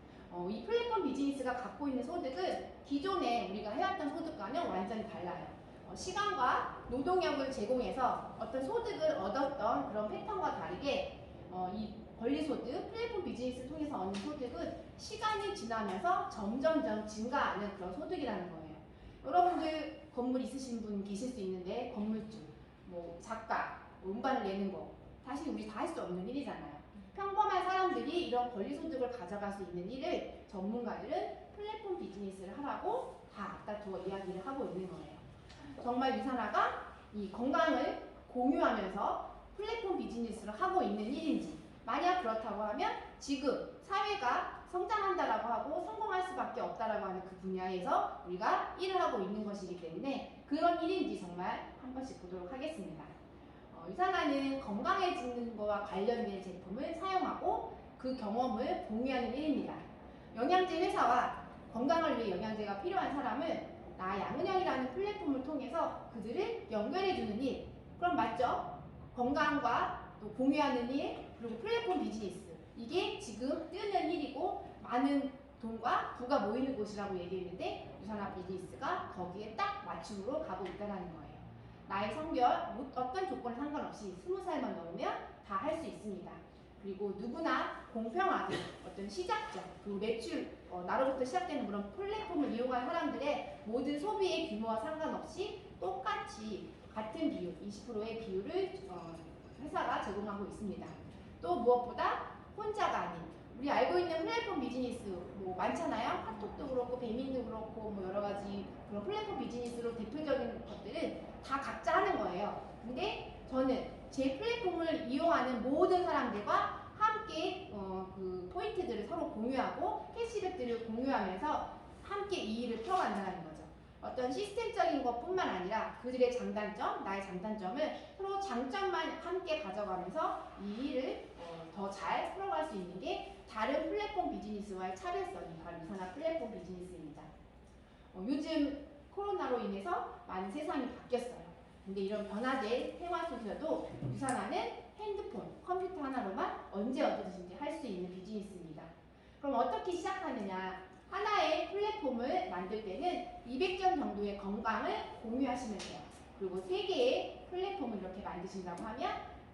A: 이 플랫폼 비즈니스가 갖고 있는 소득은 기존에 우리가 해왔던 소득과는 완전히 달라요. 시간과 노동력을 제공해서 어떤 소득을 얻었던 그런 패턴과 다르게 이 권리소득, 플랫폼 비즈니스를 통해서 얻는 소득은 시간이 지나면서 점점점 증가하는 그런 소득이라는 거예요. 여러분들 건물 있으신 분 계실 수 있는데 건물주, 작가, 음반을 내는 거 사실 우리 다 할 수 없는 일이잖아요. 평범한 사람들이 이런 권리소득을 가져갈 수 있는 일을 전문가들은 플랫폼 비즈니스를 하라고 다 앞다투어 이야기를 하고 있는 거예요. 정말 유산화가 이 건강을 공유하면서 플랫폼 비즈니스를 하고 있는 일인지 만약 그렇다고 하면 지금 사회가 성장한다라고 하고 성공할 수밖에 없다라고 하는 그 분야에서 우리가 일을 하고 있는 것이기 때문에 그런 일인지 정말 한 번씩 보도록 하겠습니다. 유산화는 건강해지는 것과 관련된 제품을 사용하고 그 경험을 공유하는 일입니다. 영양제 회사와 건강을 위해 영양제가 필요한 사람은 나 양은영이라는 플랫폼을 통해서 그들을 연결해주는 일. 그럼 맞죠? 건강과 또 공유하는 일, 그리고 플랫폼 비즈니스. 이게 지금 뜨는 일이고 많은 돈과 부가 모이는 곳이라고 얘기했는데 유산화 비즈니스가 거기에 딱 맞춤으로 가고 있다는 거예요. 나의 성별, 어떤 조건에 상관없이 20살만 넘으면 다 할 수 있습니다. 그리고 누구나 공평하게 어떤 시작점, 그리고 매출, 나로부터 시작되는 그런 플랫폼을 이용한 사람들의 모든 소비의 규모와 상관없이 똑같이 같은 비율, 20%의 비율을 회사가 제공하고 있습니다. 또 무엇보다 혼자가 아닌, 우리 알고 있는 플랫폼 비즈니스 많잖아요. 카톡도 그렇고 배민도 그렇고 여러 가지 그런 플랫폼 비즈니스로 대표적인 것들은 다 각자 하는 거예요. 근데 저는 제 플랫폼을 이용하는 모든 사람들과 함께 그 포인트들을 서로 공유하고 캐시백들을 공유하면서 함께 이 일을 풀어간다는 거죠. 어떤 시스템적인 것뿐만 아니라 그들의 장단점, 나의 장단점을 서로 장점만 함께 가져가면서 이 일을 더 잘 풀어갈 수 있는 게 다른 플랫폼 비즈니스와의 차별성이 바로 유산화 플랫폼 비즈니스입니다. 요즘 코로나로 인해서 많은 세상이 바뀌었어요. 근데 이런 변화된 생활 속에서도 유산화는 핸드폰, 컴퓨터 하나로만 언제 어디든지 할 수 있는 비즈니스입니다. 그럼 어떻게 시작하느냐? 하나의 플랫폼을 만들 때는 200점 정도의 건강을 공유하시면 돼요. 그리고 3개의 플랫폼을 이렇게 만드신다고 하면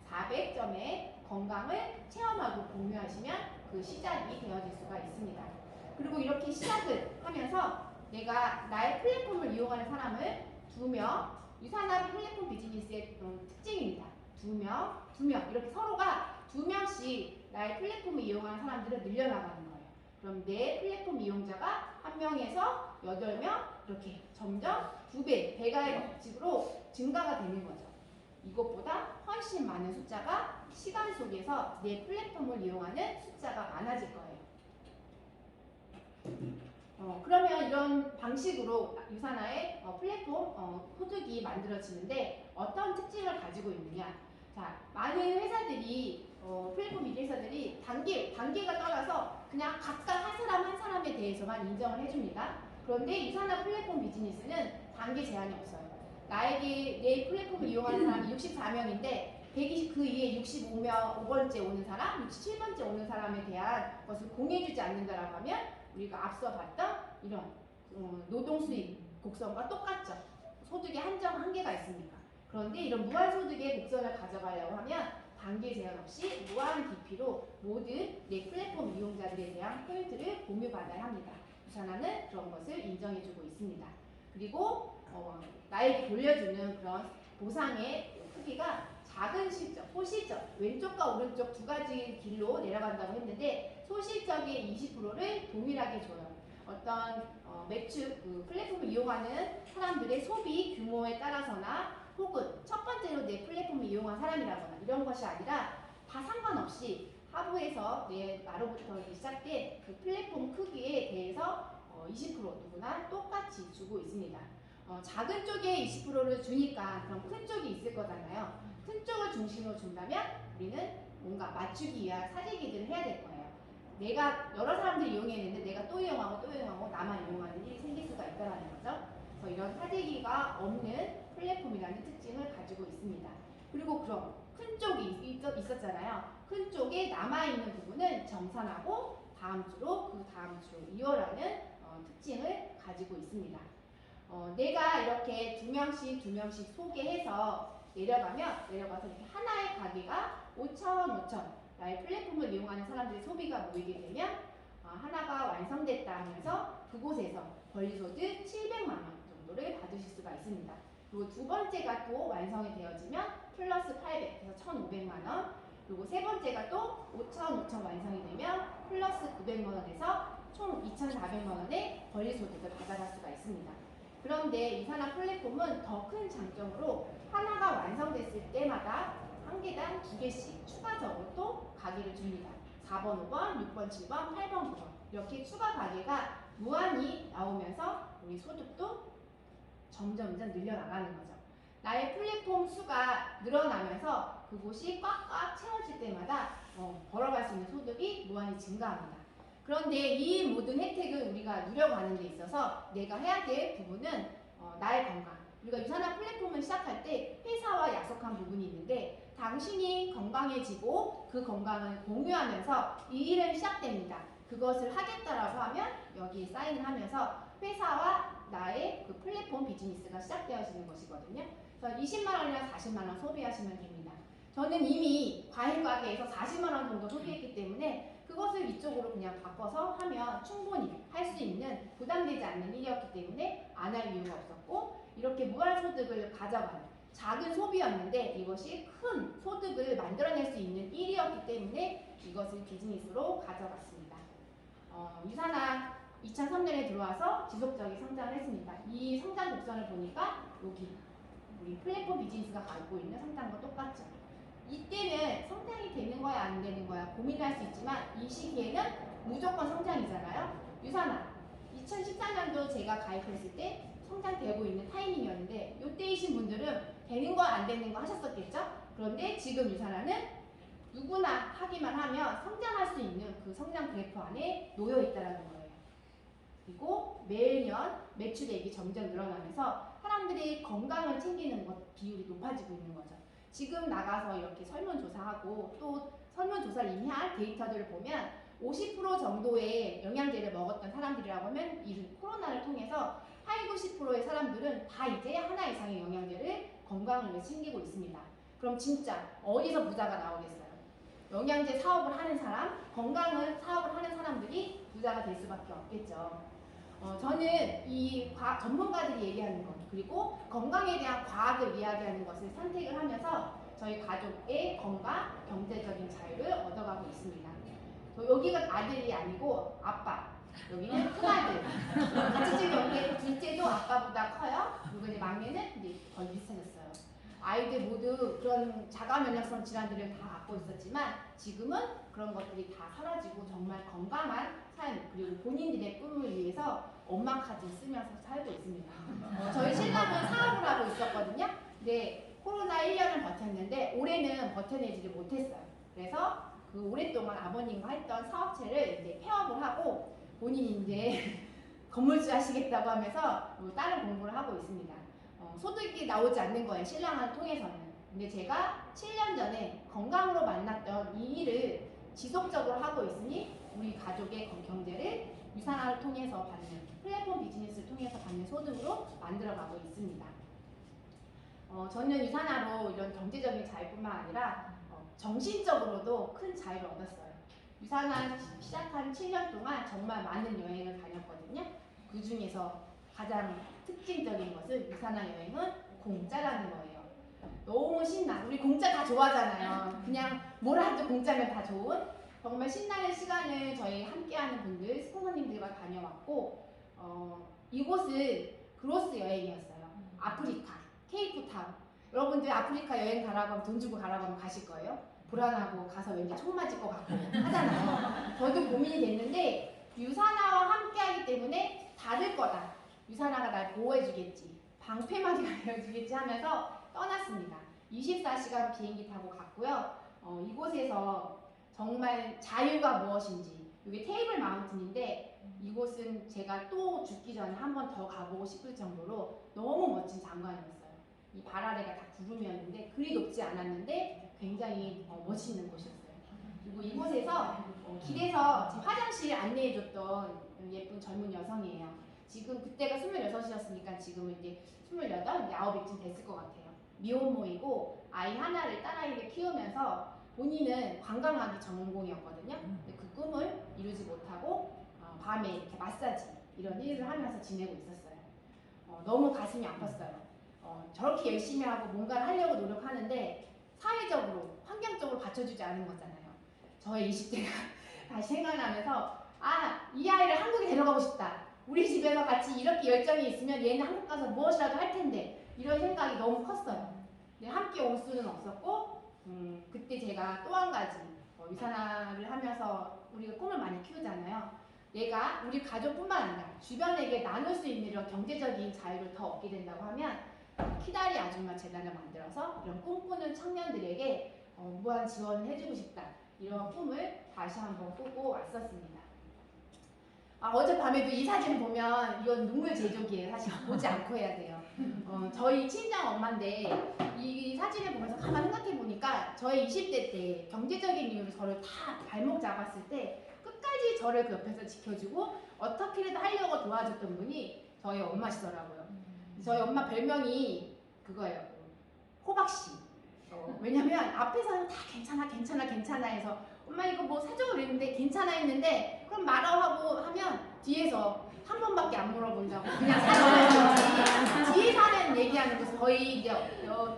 A: 400점의 건강을 체험하고 공유하시면 그 시작이 되어질 수가 있습니다. 그리고 이렇게 시작을 하면서 내가 나의 플랫폼을 이용하는 사람을 2명, 유산화 플랫폼 비즈니스의 특징입니다. 2명 이렇게 서로가 2명씩 나의 플랫폼을 이용하는 사람들을 늘려나가는 거예요. 그럼 내 플랫폼 이용자가 1명에서 8명 이렇게 점점 2배, 배가의 법칙으로 증가가 되는 거죠. 이것보다 훨씬 많은 숫자가 시간 속에서 내 플랫폼을 이용하는 숫자가 많아질 거예요. 그러면 이런 방식으로 유산화의 플랫폼 소득이 만들어지는데 어떤 특징을 가지고 있느냐? 자, 많은 회사들이 플랫폼 미디어 회사들이 단계가 떠나서 그냥 각각 한 사람 한 사람에 대해서만 인정을 해줍니다. 그런데 유산화 플랫폼 비즈니스는 단계 제한이 없어요. 나에게 내 플랫폼을 이용하는 사람이 64명인데 120 그 위에 65번째 오는 사람, 67번째 오는 사람에 대한 것을 공유해주지 않는다라고 하면 우리가 앞서 봤던 이런 노동 수익 곡선과 똑같죠. 소득의 한계가 있으니까. 그런데 이런 무한 소득의 곡선을 가져가려고 하면 단계 제한 없이 무한 DP로 모든 내 플랫폼 이용자들에 대한 포인트를 공유받아야 합니다. 유산화는 그런 것을 인정해주고 있습니다. 그리고 나에게 돌려주는 그런 보상의 크기가 작은 실적, 소실적, 왼쪽과 오른쪽 두 가지 길로 내려간다고 했는데 소실적의 20%를 동일하게 줘요. 어떤 매출, 그 플랫폼을 이용하는 사람들의 소비 규모에 따라서나 혹은 첫 번째로 내 플랫폼을 이용한 사람이라거나 이런 것이 아니라 다 상관없이 하부에서 나로부터 시작된 그 플랫폼 크기에 대해서 20% 누구나 똑같이 주고 있습니다. 작은 쪽에 20%를 주니까 그럼 큰 쪽이 있을 거잖아요. 큰 쪽을 중심으로 준다면 우리는 뭔가 맞추기 위한 사재기들을 해야 될 거예요. 내가 여러 사람들이 이용했는데 내가 또 이용하고 또 이용하고 나만 이용하는 일이 생길 수가 있다는 거죠. 그래서 이런 사재기가 없는 플랫폼이라는 특징을 가지고 있습니다. 그리고 그럼 큰 쪽이 있었잖아요. 큰 쪽에 남아있는 부분은 정산하고 다음 주로 그 다음 주로 이어라는 특징을 가지고 있습니다. 내가 이렇게 두 명씩 소개해서 내려가서 이렇게 하나의 가게가 5천 나의 플랫폼을 이용하는 사람들의 소비가 모이게 되면 하나가 완성됐다 하면서 그곳에서 권리소득 700만 원 정도를 받으실 수가 있습니다. 그리고 두 번째가 또 완성이 되어지면 플러스 800에서 1,500만 원, 그리고 세 번째가 또 5천 완성이 되면 플러스 900만 원에서 총 2,400만 원의 권리소득을 받아갈 수가 있습니다. 그런데 유산화 플랫폼은 더 큰 장점으로 하나가 완성됐을 때마다 한 개당 2개씩 추가적으로 또 가게를 줍니다. 4번, 5번, 6번, 7번, 8번, 9번 이렇게 추가 가게가 무한히 나오면서 우리 소득도 점점 늘려나가는 거죠. 나의 플랫폼 수가 늘어나면서 그곳이 꽉꽉 채워질 때마다 벌어갈 수 있는 소득이 무한히 증가합니다. 그런데 이 모든 혜택을 우리가 누려가는 데 있어서 내가 해야 될 부분은 나의 건강. 우리가 유산화 플랫폼을 시작할 때 회사와 약속한 부분이 있는데 당신이 건강해지고 그 건강을 공유하면서 이 일은 시작됩니다. 그것을 하겠다라고 하면 여기에 사인을 하면서 회사와 나의 그 플랫폼 비즈니스가 시작되어지는 것이거든요. 그래서 20만 원이나 40만 원 소비하시면 됩니다. 저는 이미 과일 가게에서 40만 원 정도 소비했기 때문에 그것을 이쪽으로 그냥 바꿔서 하면 충분히 할 수 있는 부담되지 않는 일이었기 때문에 안 할 이유가 없었고 이렇게 무한소득을 가져가는 작은 소비였는데 이것이 큰 소득을 만들어낼 수 있는 일이었기 때문에 이것을 비즈니스로 가져갔습니다. 유산화 2003년에 들어와서 지속적인 성장을 했습니다. 이 성장 곡선을 보니까 여기 우리 플랫폼 비즈니스가 갖고 있는 성장과 똑같죠. 이때는 성장이 되는 거야 안 되는 거야 고민할 수 있지만 이 시기에는 무조건 성장이잖아요. 유산화 2014년도 제가 가입했을 때 성장되고 있는 타이밍이었는데 이때이신 분들은 되는 거 안 되는 거 하셨었겠죠? 그런데 지금 유산화는 누구나 하기만 하면 성장할 수 있는 그 성장 그래프 안에 놓여 있다는 거예요. 그리고 매년 매출액이 점점 늘어나면서 사람들이 건강을 챙기는 것 비율이 높아지고 있는 거죠. 지금 나가서 이렇게 설문조사하고 또 설문조사를 이미 한 데이터들을 보면 50% 정도의 영양제를 먹었던 사람들이라고 하면 이 코로나를 통해서 80~90%의 사람들은 다 이제 하나 이상의 영양제를 건강을 위해 챙기고 있습니다. 그럼 진짜 어디서 부자가 나오겠어요? 영양제 사업을 하는 사람, 건강을 사업을 하는 사람들이 부자가 될 수밖에 없겠죠. 저는 이 전문가들이 얘기하는 것 그리고 건강에 대한 과학을 이야기하는 것을 선택을 하면서 저희 가족의 건강, 경제적인 자유를 얻어가고 있습니다. 여기가 아들이 아니고 아빠, 여기는 큰아들. 같이 지금 여기 둘째도 아빠보다 커요. 그리고 이제 막내는 이제 거의 비슷해졌어요. 아이들 모두 그런 자가 면역성 질환들을 다 갖고 있었지만 지금은 그런 것들이 다 사라지고 정말 건강한 삶 그리고 본인들의 꿈을 위해서 엄마 카드 쓰면서 살고 있습니다. 저희 신랑은 사업을 하고 있었거든요. 근데 코로나 1년을 버텼는데 올해는 버텨내지를 못했어요. 그래서 그 오랫동안 아버님과 했던 사업체를 이제 폐업을 하고 본인이 이제 건물주 하시겠다고 하면서 다른 공부를 하고 있습니다. 소득이 나오지 않는 거예요. 신랑을 통해서는. 근데 제가 7년 전에 건강으로 만났던 이 일을 지속적으로 하고 있으니 우리 가족의 경제를 유산화를 통해서 받는 플랫폼 비즈니스를 통해서 받는 소득으로 만들어가고 있습니다. 저는 유산화로 이런 경제적인 자유뿐만 아니라 정신적으로도 큰 자유를 얻었어요. 유산화 시작한 7년 동안 정말 많은 여행을 다녔거든요. 그 중에서 가장 특징적인 것은 유산화 여행은 공짜라는 거예요. 너무 신나. 우리 공짜 다 좋아하잖아요. 그냥 뭘 해도 공짜면 다 좋은 정말 신나는 시간을 저희 함께하는 분들, 스폰서님들과 다녀왔고 이곳은 크로스 여행이었어요. 아프리카, 케이프타운. 여러분들 아프리카 여행 가라고 하면 돈 주고 가라고 하면 가실 거예요? 불안하고 가서 왠지 총 맞을 것 같고 하잖아요. 저도 고민이 됐는데 유산화와 함께하기 때문에 받을 거다. 유산화가 날 보호해주겠지. 방패막이 가려주겠지 하면서 떠났습니다. 24시간 비행기 타고 갔고요. 이곳에서 정말 자유가 무엇인지, 이게 테이블 마운틴인데 이곳은 제가 또 죽기 전에 한 번 더 가보고 싶을 정도로 너무 멋진 장관이었어요. 이 발 아래가 다 구름이었는데 그리 높지 않았는데 굉장히 멋있는 곳이었어요. 그리고 이곳에서 길에서 제 화장실 안내해줬던 예쁜 젊은 여성이에요. 지금 그때가 26이었으니까 지금은 이제 28, 9쯤 됐을 것 같아요. 미혼모이고 아이 하나를 딸아이를 키우면서 본인은 관광하기 전공이었거든요. 근데 그 꿈을 이루지 못하고 밤에 이렇게 마사지 이런 일을 하면서 지내고 있었어요. 너무 가슴이 아팠어요. 저렇게 열심히 하고 뭔가를 하려고 노력하는데 사회적으로, 환경적으로 받쳐주지 않은 거잖아요. 저의 20대가 다시 생각나면서 이 아이를 한국에 데려가고 싶다. 우리 집에서 같이 이렇게 열정이 있으면 얘는 한국 가서 무엇이라도 할 텐데 이런 생각이 너무 컸어요. 근데 함께 올 수는 없었고 그때 제가 또 한 가지 유산화를 하면서 우리가 꿈을 많이 키우잖아요. 내가 우리 가족뿐만 아니라 주변에게 나눌 수 있는 이런 경제적인 자유를 더 얻게 된다고 하면 키다리 아줌마 재단을 만들어서 이런 꿈꾸는 청년들에게 무한 지원을 해주고 싶다. 이런 꿈을 다시 한번 꾸고 왔었습니다. 어젯밤에도 이 사진 보면 이건 눈물 제조기예요. 사실 보지 않고 해야 돼요. 저희 친정 엄마인데 이 사진을 보면서 가만 생각해 보니까 저희 20대 때 경제적인 이유로 저를 다 발목 잡았을 때 끝까지 저를 그 옆에서 지켜주고 어떻게든 하려고 도와줬던 분이 저희 엄마시더라고요. 저희 엄마 별명이 그거예요. 호박씨. 왜냐면 앞에서는 다 괜찮아 해서 엄마 이거 뭐 사줘 그랬는데 괜찮아 했는데 그럼 말하고 하면 뒤에서 한 번밖에 안 물어본다고 그냥 사줘야지. 뒤에 사는 얘기하는 거서 저희 이제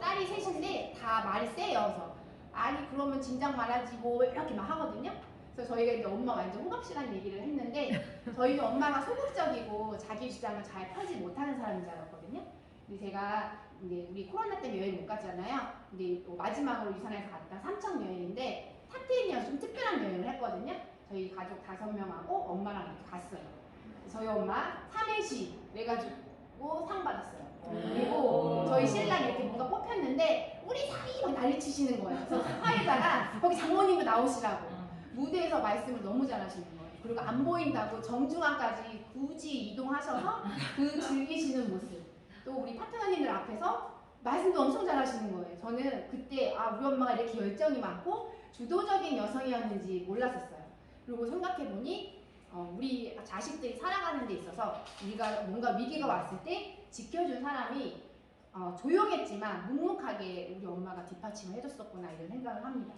A: 딸이 셋인데 다 말이 세요. 그래서 아니 그러면 진작 말하지 뭐 이렇게 막 하거든요. 그래서 저희가 이제 엄마가 이제 호박씨라는 얘기를 했는데 저희는 엄마가 소극적이고 자기 주장을 잘 펴지 못하는 사람인 줄 알았거든요. 근데 제가 이제 우리 코로나 때문에 여행 못 갔잖아요. 근데 또 마지막으로 유산에서 갔다 삼척 여행인데 탑10이어서 좀 특별한 여행을 했거든요. 저희 가족 5명하고 엄마랑 이렇게 갔어요. 저희 엄마 삼행시 내가지고 상 받았어요. 그리고 저희 신랑 이렇게 뭔가 뽑혔는데 우리 사이 막 난리치시는 거예요. 그래서 사회자가 거기 장모님도 나오시라고 무대에서 말씀을 너무 잘하시는 거예요. 그리고 안 보인다고 정중앙까지 굳이 이동하셔서 그 즐기시는 모습. 또 우리 파트너님들 앞에서 말씀도 엄청 잘하시는 거예요. 저는 그때 우리 엄마가 이렇게 열정이 많고 주도적인 여성이었는지 몰랐었어요. 그리고 생각해보니 우리 자식들이 살아가는 데 있어서 우리가 뭔가 위기가 왔을 때 지켜준 사람이 조용했지만 묵묵하게 우리 엄마가 뒷받침을 해줬었구나 이런 생각을 합니다.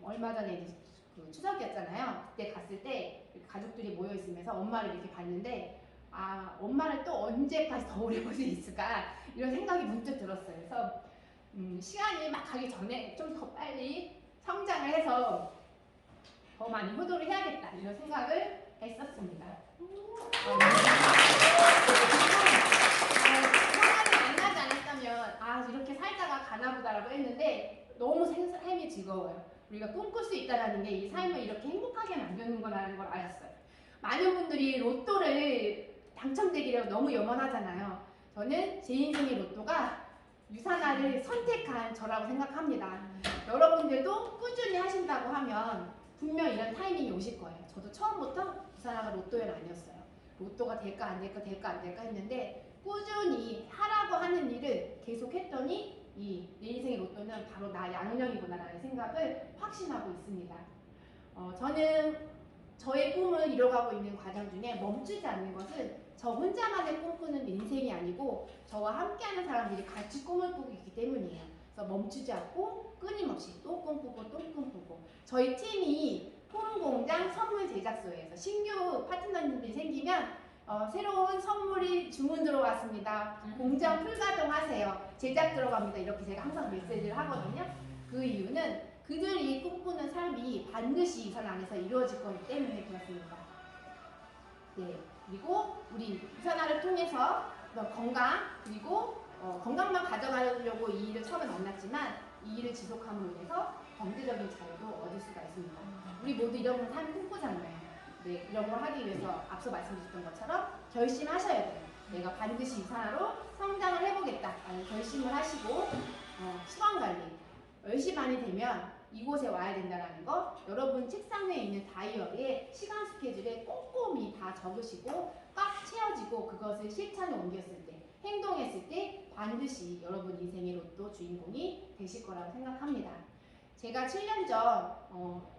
A: 얼마 전에 그 추석이었잖아요. 그때 갔을 때 가족들이 모여 있으면서 엄마를 이렇게 봤는데 엄마를 또 언제까지 더 오래 볼 수 있을까 이런 생각이 문득 들었어요. 그래서 시간이 막 가기 전에 좀 더 빨리 성장을 해서 더 많이 효도를 해야겠다 이런 생각을 했었습니다. 생각이 안 나지 않았다면 이렇게 살다가 가나보다라고 했는데 너무 삶이 즐거워요. 우리가 꿈꿀 수 있다는 게 이 삶을 이렇게 행복하게 만드는 거라는 걸 알았어요. 많은 분들이 로또를 당첨되기를 너무 염원하잖아요. 저는 제 인생의 로또가 유산화를 선택한 저라고 생각합니다. 여러분들도 꾸준히 하신다고 하면 분명 이런 타이밍이 오실 거예요. 저도 처음부터 유산화가 로또는 아니었어요. 로또가 될까 안 될까 될까 안 될까 했는데 꾸준히 하라고 하는 일을 계속 했더니 내 인생의 로또는 바로 나 양령이구나라는 생각을 확신하고 있습니다. 저는 저의 꿈을 이뤄가고 있는 과정 중에 멈추지 않는 것은 저 혼자만의 꿈꾸는 인생이 아니고 저와 함께하는 사람들이 같이 꿈을 꾸고 있기 때문이에요. 그래서 멈추지 않고 끊임없이 또 꿈꾸고 또 꿈꾸고 저희 팀이 폼공장 선물 제작소에서 신규 파트너님들이 생기면 새로운 선물이 주문 들어왔습니다. 공장 풀가동하세요. 제작 들어갑니다. 이렇게 제가 항상 메시지를 하거든요. 그 이유는 그들이 꿈꾸는 삶이 반드시 유산 안에서 이루어질 거기 때문에 그렇습니다. 네, 그리고 우리 유산화를 통해서 건강 그리고 건강만 가져가려고 이 일을 처음에 만났지만 이 일을 지속함으로 인해서 경제적인 자유도 얻을 수가 있습니다. 우리 모두 이런 삶을 꿈꾸잖아요. 네, 이런 걸 하기 위해서 앞서 말씀드렸던 것처럼 결심하셔야 돼요. 내가 반드시 유산화로 성장을 해보겠다 라는 결심을 하시고 시간관리 10시 반이 되면 이곳에 와야 된다는 거 여러분 책상 위에 있는 다이어리에 시간 스케줄에 꼼꼼히 다 적으시고 꽉 채워지고 그것을 실천에 옮겼을 때 행동했을 때 반드시 여러분 인생의 로또 주인공이 되실 거라고 생각합니다. 제가 7년 전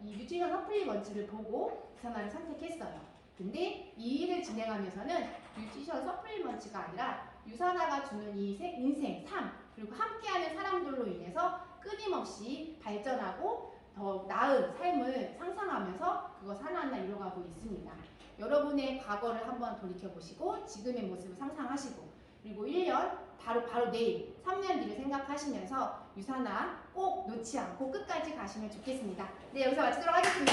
A: 이 뉴트리션 서플리먼트를 보고 유산화를 선택했어요. 근데 이 일을 진행하면서는 뉴트리션 서플리먼트가 아니라 유산화가 주는 이 인생, 삶 그리고 함께하는 사람들로 인해서 끊임없이 발전하고 더 나은 삶을 상상하면서 그것 하나하나 이뤄가고 있습니다. 여러분의 과거를 한번 돌이켜보시고 지금의 모습을 상상하시고 그리고 1년 바로 내일 3년 뒤를 생각하시면서 유산화 꼭 놓지 않고 끝까지 가시면 좋겠습니다. 네, 여기서 마치도록 하겠습니다.